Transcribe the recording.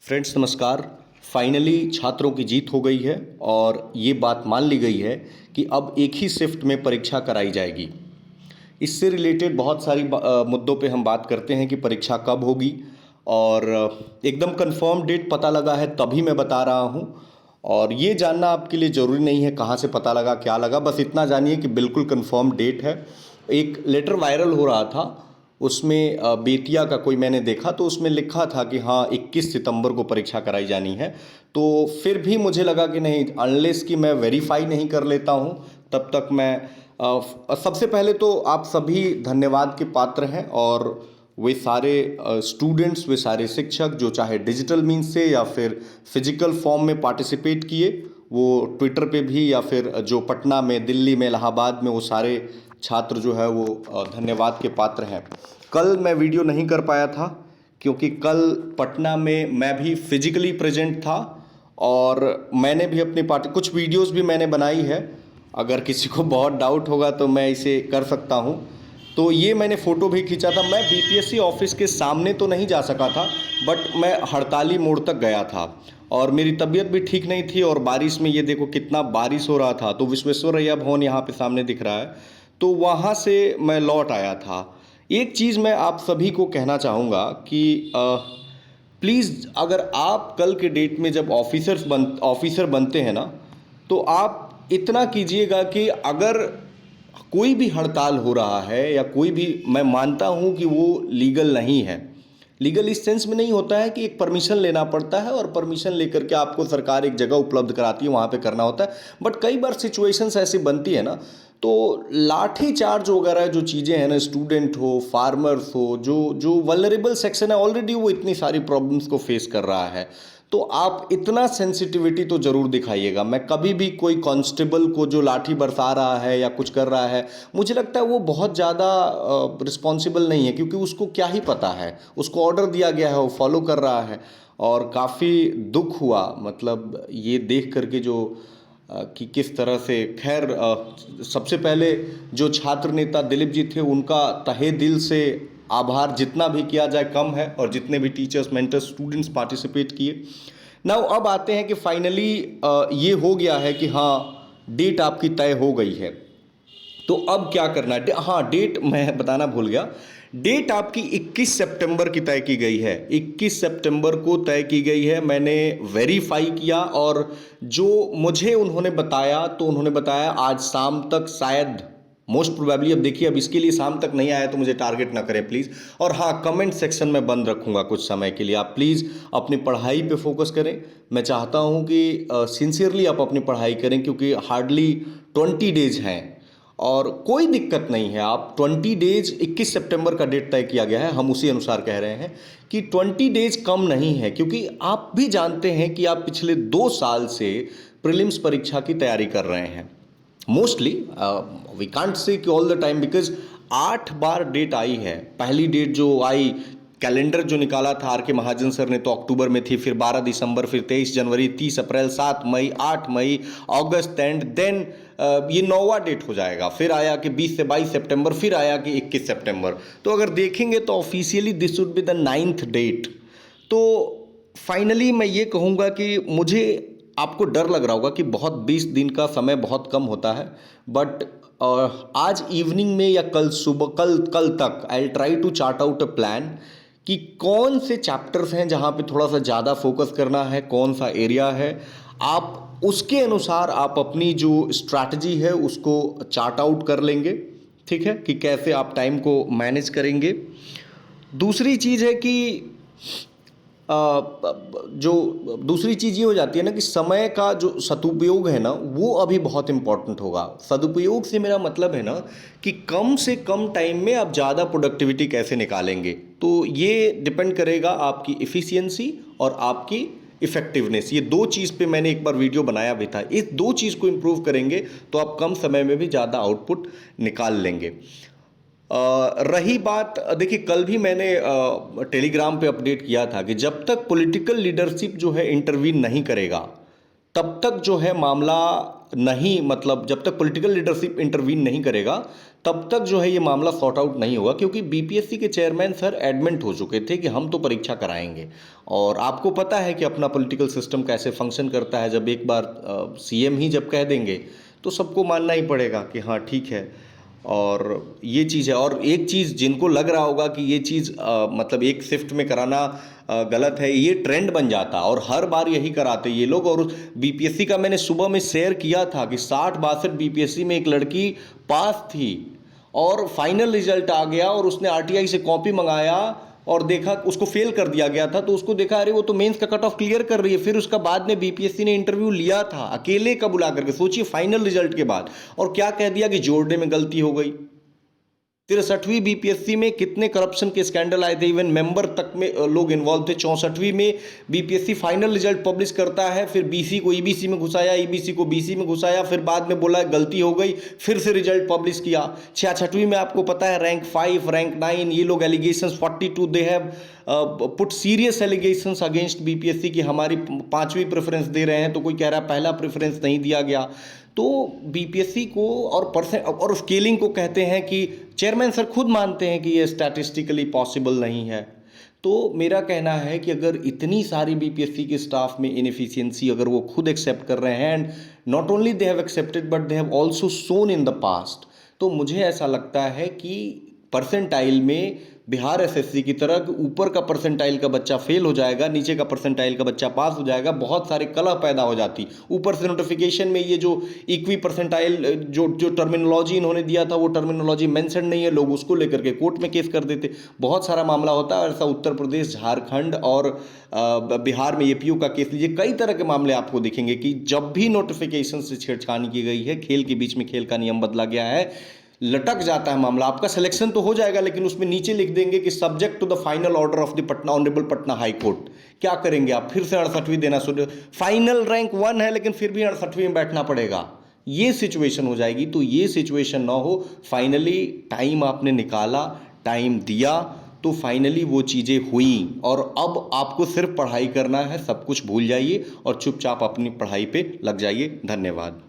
Friends नमस्कार। Finally छात्रों की जीत हो गई है और ये बात मान ली गई है कि अब एक ही शिफ्ट में परीक्षा कराई जाएगी। इससे रिलेटेड बहुत सारी मुद्दों पे हम बात करते हैं कि परीक्षा कब होगी और एकदम कंफर्म डेट पता लगा है तभी मैं बता रहा हूँ। और ये जानना आपके लिए ज़रूरी नहीं है कहाँ से पता लगा क्या लगा, बस इतना जानिए कि बिल्कुल कंफर्म डेट है। एक लेटर वायरल हो रहा था, उसमें बेतिया का कोई मैंने देखा तो उसमें लिखा था कि हाँ 21 सितंबर को परीक्षा कराई जानी है। तो फिर भी मुझे लगा कि नहीं, अनलेस कि मैं वेरीफाई नहीं कर लेता हूँ तब तक मैं सबसे पहले तो आप सभी धन्यवाद के पात्र हैं। और वे सारे स्टूडेंट्स, वे सारे शिक्षक जो चाहे डिजिटल मीन्स से या फिर फिजिकल फॉर्म में पार्टिसिपेट किए, वो ट्विटर पे भी या फिर जो पटना में, दिल्ली में, इलाहाबाद में, वो सारे छात्र जो है वो धन्यवाद के पात्र हैं। कल मैं वीडियो नहीं कर पाया था क्योंकि कल पटना में मैं भी फिजिकली प्रेजेंट था और मैंने भी अपनी पार्टी कुछ वीडियोस भी मैंने बनाई है। अगर किसी को बहुत डाउट होगा तो मैं इसे कर सकता हूँ। तो ये मैंने फ़ोटो भी खींचा था। मैं बीपीएससी ऑफिस के सामने तो नहीं जा सका था, बट मैं हड़ताली मोड़ तक गया था और मेरी तबीयत भी ठीक नहीं थी और बारिश में, ये देखो कितना बारिश हो रहा था, तो विश्वेश्वरैया भवन यहाँ पे सामने दिख रहा है, तो वहाँ से मैं लौट आया था। एक चीज़ मैं आप सभी को कहना चाहूँगा कि प्लीज़ अगर आप कल के डेट में जब ऑफिसर बनते हैं ना, तो आप इतना कीजिएगा कि अगर कोई भी हड़ताल हो रहा है या कोई भी, मैं मानता हूँ कि वो लीगल नहीं है। लीगल इस सेंस में नहीं होता है कि एक परमिशन लेना पड़ता है और परमिशन लेकर के आपको सरकार एक जगह उपलब्ध कराती है, वहाँ पे करना होता है। बट कई बार सिचुएशंस ऐसी बनती है ना, तो लाठी चार्ज वगैरह जो चीज़ें हैं ना, स्टूडेंट हो, फार्मर्स हो, जो जो वल्नरेबल सेक्शन है, ऑलरेडी वो इतनी सारी प्रॉब्लम्स को फेस कर रहा है, तो आप इतना सेंसिटिविटी तो ज़रूर दिखाइएगा। मैं कभी भी कोई कांस्टेबल को जो लाठी बरसा रहा है या कुछ कर रहा है, मुझे लगता है वो बहुत ज़्यादा रिस्पॉन्सिबल नहीं है, क्योंकि उसको क्या ही पता है, उसको ऑर्डर दिया गया है, वो फॉलो कर रहा है। और काफ़ी दुख हुआ, मतलब ये देख करके जो कि किस तरह से, खैर सबसे पहले जो छात्र नेता दिलीप जी थे उनका तहे दिल से आभार, जितना भी किया जाए कम है, और जितने भी टीचर्स, मेंटर्स, स्टूडेंट्स पार्टिसिपेट किए। नाउ अब आते हैं कि फाइनली ये हो गया है कि हाँ डेट आपकी तय हो गई है, तो अब क्या करना है। हाँ, डेट मैं बताना भूल गया। डेट आपकी 21 सितंबर की तय की गई है। 21 सितंबर को तय की गई है। मैंने वेरीफाई किया और जो मुझे उन्होंने बताया, तो उन्होंने बताया आज शाम तक, शायद मोस्ट प्रोबेबली। अब देखिए, अब इसके लिए शाम तक नहीं आया तो मुझे टारगेट ना करें प्लीज़। और हाँ, कमेंट सेक्शन में बंद रखूंगा कुछ समय के लिए। आप प्लीज़ अपनी पढ़ाई पे फोकस करें। मैं चाहता हूं कि सिंसियरली आप अपनी पढ़ाई करें, क्योंकि हार्डली 20 डेज हैं और कोई दिक्कत नहीं है। आप 20 डेज, 21 सितंबर का डेट तय किया गया है, हम उसी अनुसार कह रहे हैं कि 20 डेज कम नहीं है, क्योंकि आप भी जानते हैं कि आप पिछले 2 साल से प्रीलिम्स परीक्षा की तैयारी कर रहे हैं। मोस्टली वी कांट से कि ऑल द टाइम, बिकॉज 8 बार डेट आई है। पहली डेट जो आई, कैलेंडर जो निकाला था आर के महाजन सर ने, तो अक्टूबर में थी, फिर 12 दिसंबर, फिर 23 जनवरी, 30 अप्रैल, 7 मई, 8 मई, अगस्त, एंड देन ये 9वां डेट हो जाएगा। फिर आया कि 20 से 22 सितंबर, फिर आया कि 21 सितंबर। तो अगर देखेंगे तो officially this would be the 9th date. तो फाइनली मैं ये कहूँगा कि मुझे, आपको डर लग रहा होगा कि बहुत 20 दिन का समय बहुत कम होता है, बट आज इवनिंग में या कल सुबह, कल तक I will try to chart out a plan कि कौन से चैप्टर्स हैं जहाँ पे थोड़ा सा ज़्यादा फोकस करना है, कौन सा एरिया है। आप उसके अनुसार आप अपनी जो स्ट्रैटेजी है उसको चार्ट आउट कर लेंगे, ठीक है, कि कैसे आप टाइम को मैनेज करेंगे। दूसरी चीज़ है कि जो दूसरी चीज़ ये हो जाती है ना कि समय का जो सदुपयोग है ना, वो अभी बहुत इम्पॉर्टेंट होगा। सदुपयोग से मेरा मतलब है ना कि कम से कम टाइम में आप ज़्यादा प्रोडक्टिविटी कैसे निकालेंगे। तो ये डिपेंड करेगा आपकी इफ़िशियंसी और आपकी इफ़ेक्टिवनेस। ये 2 चीज़ पे मैंने एक बार वीडियो बनाया भी था। इस 2 चीज़ को इम्प्रूव करेंगे तो आप कम समय में भी ज़्यादा आउटपुट निकाल लेंगे। रही बात, देखिए कल भी मैंने टेलीग्राम पे अपडेट किया था कि जब तक पॉलिटिकल लीडरशिप जो है इंटरवीन नहीं करेगा, तब तक जो है मामला नहीं, मतलब जब तक पॉलिटिकल लीडरशिप इंटरवीन नहीं करेगा तब तक जो है ये मामला सॉर्ट आउट नहीं होगा, क्योंकि बीपीएससी के चेयरमैन सर एडमेंट हो चुके थे कि हम तो परीक्षा कराएंगे। और आपको पता है कि अपना पॉलिटिकल सिस्टम कैसे फंक्शन करता है, जब एक बार सीएम ही जब कह देंगे तो सबको मानना ही पड़ेगा कि हाँ ठीक है। और ये चीज़ है। और एक चीज़ जिनको लग रहा होगा कि ये चीज़ मतलब एक शिफ्ट में कराना गलत है, ये ट्रेंड बन जाता और हर बार यही कराते ये लोग। और बीपीएससी का मैंने सुबह में शेयर किया था कि 60-62 बीपीएससी में एक लड़की पास थी और फाइनल रिजल्ट आ गया और उसने आरटीआई से कॉपी मंगाया और देखा उसको फेल कर दिया गया था, तो उसको देखा अरे वो तो मेंस का कट ऑफ क्लियर कर रही है। फिर उसका बाद में बीपीएससी ने इंटरव्यू लिया था अकेले का बुला करके, सोचिए फाइनल रिजल्ट के बाद, और क्या कह दिया कि जोड़ने में गलती हो गई। 63वीं बीपीएससी में कितने करप्शन के स्कैंडल आए थे, इवन मेंबर तक में लोग इन्वॉल्व थे। 64वीं में बीपीएससी फाइनल रिजल्ट पब्लिश करता है, फिर बीसी को ईबीसी में घुसाया, ईबीसी को बीसी में घुसाया, फिर बाद में बोला गलती हो गई, फिर से रिजल्ट पब्लिश किया। 66वीं में आपको पता है रैंक 5 रैंक 9 ये लोग allegations 42 they have put serious allegations against BPSC की हमारी 5वीं प्रेफरेंस दे रहे हैं, तो कोई कह रहा है पहला प्रेफरेंस नहीं दिया गया। तो बीपीएससी को और स्केलिंग को कहते हैं कि चेयरमैन सर खुद मानते हैं कि ये स्टैटिस्टिकली पॉसिबल नहीं है। तो मेरा कहना है कि अगर इतनी सारी बीपीएससी के स्टाफ में इनएफिशिएंसी अगर वो खुद एक्सेप्ट कर रहे हैं, and not only they have accepted but they have also shown in the past, तो मुझे ऐसा लगता है कि परसेंटाइल में बिहार एसएससी की तरह ऊपर का परसेंटाइल का बच्चा फेल हो जाएगा, नीचे का परसेंटाइल का बच्चा पास हो जाएगा, बहुत सारे कलह पैदा हो जाती। ऊपर से नोटिफिकेशन में ये जो इक्वी परसेंटाइल जो टर्मिनोलॉजी इन्होंने दिया था वो टर्मिनोलॉजी मेंशन नहीं है, लोग उसको लेकर के कोर्ट में केस कर देते, बहुत सारा मामला होता है ऐसा। उत्तर प्रदेश, झारखंड और बिहार में एपीयू का केस लीजिए, कई तरह के मामले आपको दिखेंगे कि जब भी नोटिफिकेशन से छेड़छाड़ की गई है, खेल के बीच में खेल का नियम बदला गया है, लटक जाता है मामला। आपका सिलेक्शन तो हो जाएगा लेकिन उसमें नीचे लिख देंगे कि subject to the final order of the Patna honourable Patna high court. क्या करेंगे आप, फिर से 68वीं देना शुरू, फाइनल रैंक 1 है लेकिन फिर भी 68वीं में बैठना पड़ेगा, ये सिचुएशन हो जाएगी। तो ये सिचुएशन ना हो, फाइनली टाइम आपने निकाला, टाइम दिया, तो फाइनली वो चीज़ें हुई और अब आपको सिर्फ पढ़ाई करना है, सब कुछ भूल जाइए और चुपचाप अपनी पढ़ाई पे लग जाइए। धन्यवाद।